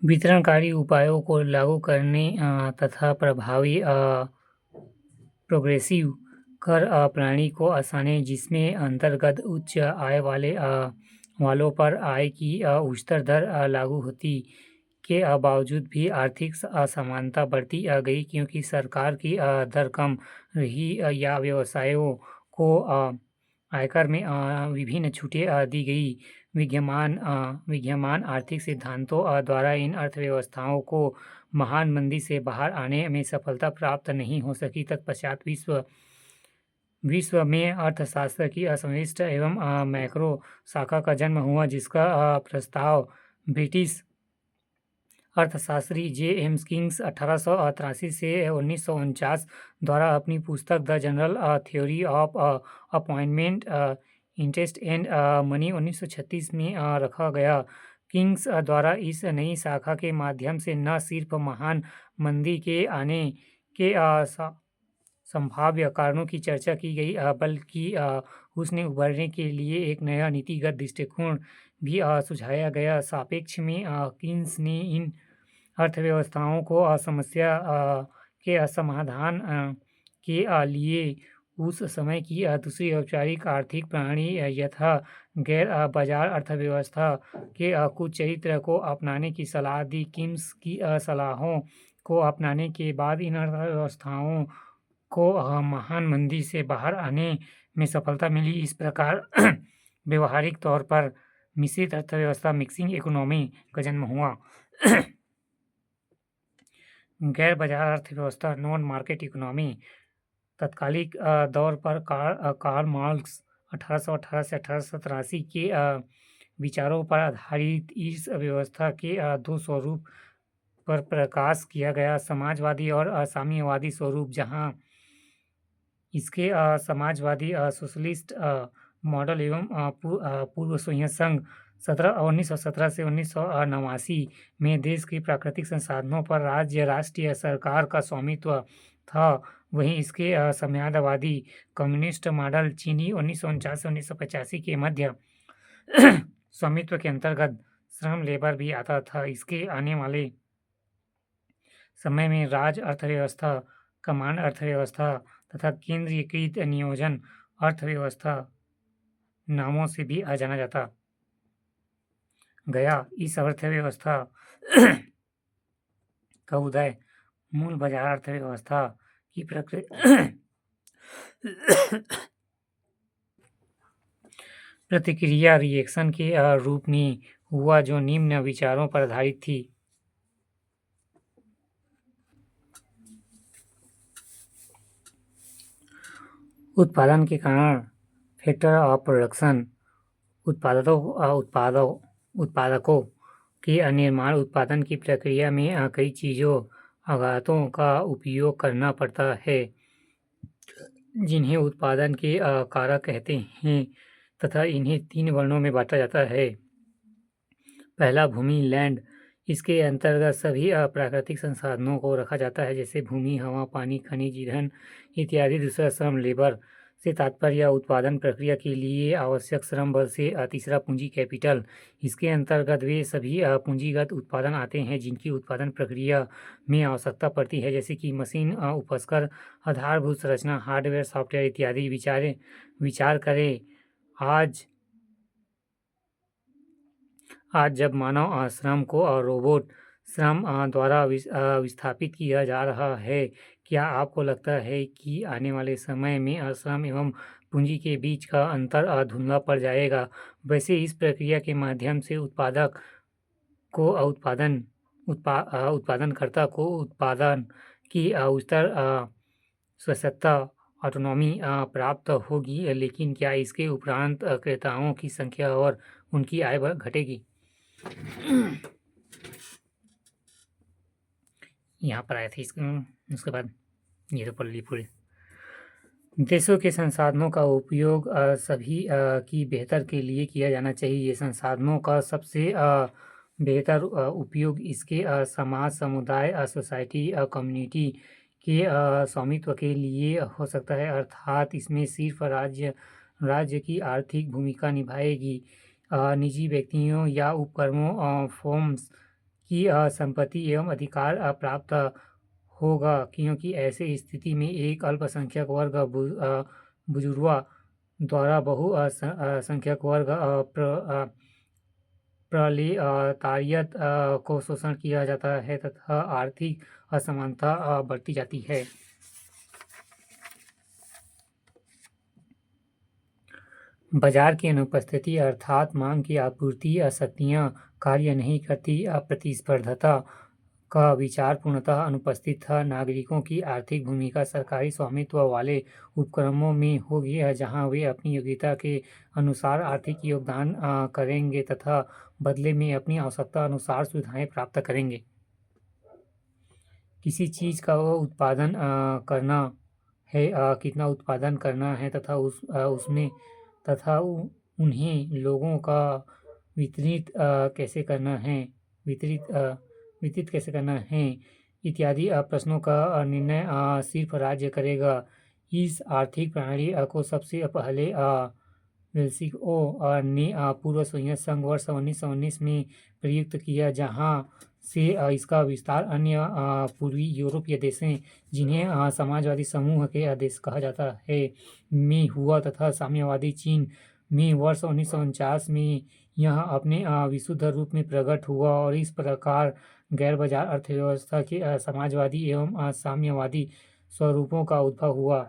वितरणकारी उपायों को लागू करने तथा प्रभावी प्रोग्रेसिव कर प्रणाली को आसानी जिसमें अंतर्गत उच्च आय वालों पर आय की उच्चतर दर लागू होती के बावजूद भी आर्थिक असमानता बढ़ती गई क्योंकि सरकार की दर कम रही या व्यवसायों को आयकर में विभिन्न छूटें दी गई। विद्यमान आर्थिक सिद्धांतों द्वारा इन अर्थव्यवस्थाओं को महान मंदी से बाहर आने में सफलता प्राप्त नहीं हो सकी। तत्पश्चात विश्व में अर्थशास्त्र की असमष्ट एवं मैक्रो शाखा का जन्म हुआ, जिसका प्रस्ताव ब्रिटिश अर्थशास्त्री जेम्स किंग्स 1883 से 1949 द्वारा अपनी पुस्तक the general theory of appointment, interest and money 1936 में रखा गया। किंग्स द्वारा इस नई शाखा के माध्यम से न सिर्फ महान मंदी के आने के संभाव्य कारणों की चर्चा की गई, बल्कि उसने उभरने के लिए एक नया नीतिगत दृष्टिकोण भी सुझाया गया। सापेक्ष में किंग्स ने इन अर्थव्यवस्थाओं को समस्या के समाधान के लिए उस समय की दूसरी औपचारिक आर्थिक प्रणाली यथा गैर बाजार अर्थव्यवस्था के कुछ चरित्र को अपनाने की सलाह दी। किंग्स की सलाहों को अपनाने के बाद इन अर्थव्यवस्थाओं को महान मंदी से बाहर आने में सफलता मिली। इस प्रकार व्यवहारिक तौर पर मिश्रित अर्थव्यवस्था, मिक्सिंग इकोनॉमी का जन्म हुआ। गैर बाजार अर्थव्यवस्था, नॉन मार्केट इकोनॉमी। तत्कालिक दौर पर कार्ल मार्क्स 1818 से 1883 के विचारों पर आधारित इस व्यवस्था के दो स्वरूप पर प्रकाश किया गया, समाजवादी और साम्यवादी स्वरूप। जहां इसके समाजवादी सोशलिस्ट मॉडल एवं पूर्व सोवियत संघ 1917 से 1989 में देश के प्राकृतिक संसाधनों पर राज्य राष्ट्रीय सरकार का स्वामित्व था, वहीं इसके साम्यवादी कम्युनिस्ट मॉडल चीनी 1949 से 1985 के मध्य स्वामित्व के अंतर्गत श्रम लेबर भी आता था। इसके आने वाले समय में राज्य अर्थव्यवस्था, कमांड अर्थव्यवस्था तथा केंद्रीकृत नियोजन अर्थव्यवस्था नामों से भी जाना जाता गया। इस अर्थव्यवस्था का उदय मूल बाजार अर्थव्यवस्था की प्रतिक्रिया रिएक्शन के रूप में हुआ, जो निम्न विचारों पर आधारित थी। उत्पादन के कारण, फैक्टर ऑफ प्रोडक्शन। उत्पादकों के निर्माण उत्पादन की प्रक्रिया में कई चीजों आघातों का उपयोग करना पड़ता है, जिन्हें उत्पादन के कारक कहते हैं तथा इन्हें 3 वर्णों में बांटा जाता है। पहला, भूमि, लैंड। इसके अंतर्गत सभी प्राकृतिक संसाधनों को रखा जाता है, जैसे भूमि, हवा, पानी, खनिज, ईंधन इत्यादि। दूसरा, श्रम, लेबर से तात्पर्य उत्पादन प्रक्रिया के लिए आवश्यक श्रम बल से। तीसरा, पूंजी, कैपिटल। इसके अंतर्गत वे सभी पूंजीगत उत्पादन आते हैं जिनकी उत्पादन प्रक्रिया में आवश्यकता पड़ती है, जैसे कि मशीन, उपकरण, आधारभूत संरचना, हार्डवेयर, सॉफ्टवेयर इत्यादि। विचार करें, आज जब मानव श्रम को रोबोट श्रम द्वारा विस्थापित किया जा रहा है, क्या आपको लगता है कि आने वाले समय में श्रम एवं पूंजी के बीच का अंतर धुंधला पड़ जाएगा? वैसे इस प्रक्रिया के माध्यम से उत्पादनकर्ता को उत्पादन की उच्चतर स्वायत्तता, ऑटोनॉमी प्राप्त होगी, लेकिन क्या इसके उपरांत क्रेताओं की संख्या और उनकी आय घटेगी? यहाँ पर आए थे उसके बाद ये तो पल्ली पूरे। देशों के संसाधनों का उपयोग सभी की बेहतर के लिए किया जाना चाहिए। संसाधनों का सबसे बेहतर उपयोग इसके समाज, समुदाय, सोसाइटी, कम्युनिटी के स्वामित्व के लिए हो सकता है, अर्थात इसमें सिर्फ राज्य की आर्थिक भूमिका निभाएगी। निजी व्यक्तियों या उपक्रमों, फर्म्स की संपत्ति एवं अधिकार प्राप्त होगा, क्योंकि ऐसे स्थिति में एक अल्पसंख्यक वर्ग बुजुर्गों द्वारा बहुसंख्यक वर्ग प्रलेतारियत को शोषण किया जाता है तथा आर्थिक असमानता बढ़ती जाती है। बाजार की अनुपस्थिति अर्थात मांग की आपूर्ति शक्तियाँ कार्य नहीं करती, प्रतिस्पर्धता का विचार पूर्णतः अनुपस्थित था। नागरिकों की आर्थिक भूमिका सरकारी स्वामित्व वाले उपक्रमों में होगी, जहां वे अपनी योग्यता के अनुसार आर्थिक योगदान करेंगे तथा बदले में अपनी आवश्यकता अनुसार सुविधाएं प्राप्त करेंगे। किसी चीज़ का उत्पादन करना है, कितना उत्पादन करना है तथा उसमें तथा उन्हें लोगों का वितरित कैसे करना है वितरित कैसे करना है इत्यादि प्रश्नों का निर्णय सिर्फ राज्य करेगा। इस आर्थिक प्रणाली को सबसे पहले वेल्सिओ ने पूर्व सोवियत संघ वर्ष 1919 में प्रयुक्त किया, जहां से इसका विस्तार अन्य पूर्वी यूरोपीय देशों, जिन्हें समाजवादी समूह के देश कहा जाता है, में हुआ तथा साम्यवादी चीन में वर्ष 1949 में यह अपने विशुद्ध रूप में प्रकट हुआ और इस प्रकार गैर बाजार अर्थव्यवस्था के समाजवादी एवं साम्यवादी स्वरूपों का उद्भव हुआ।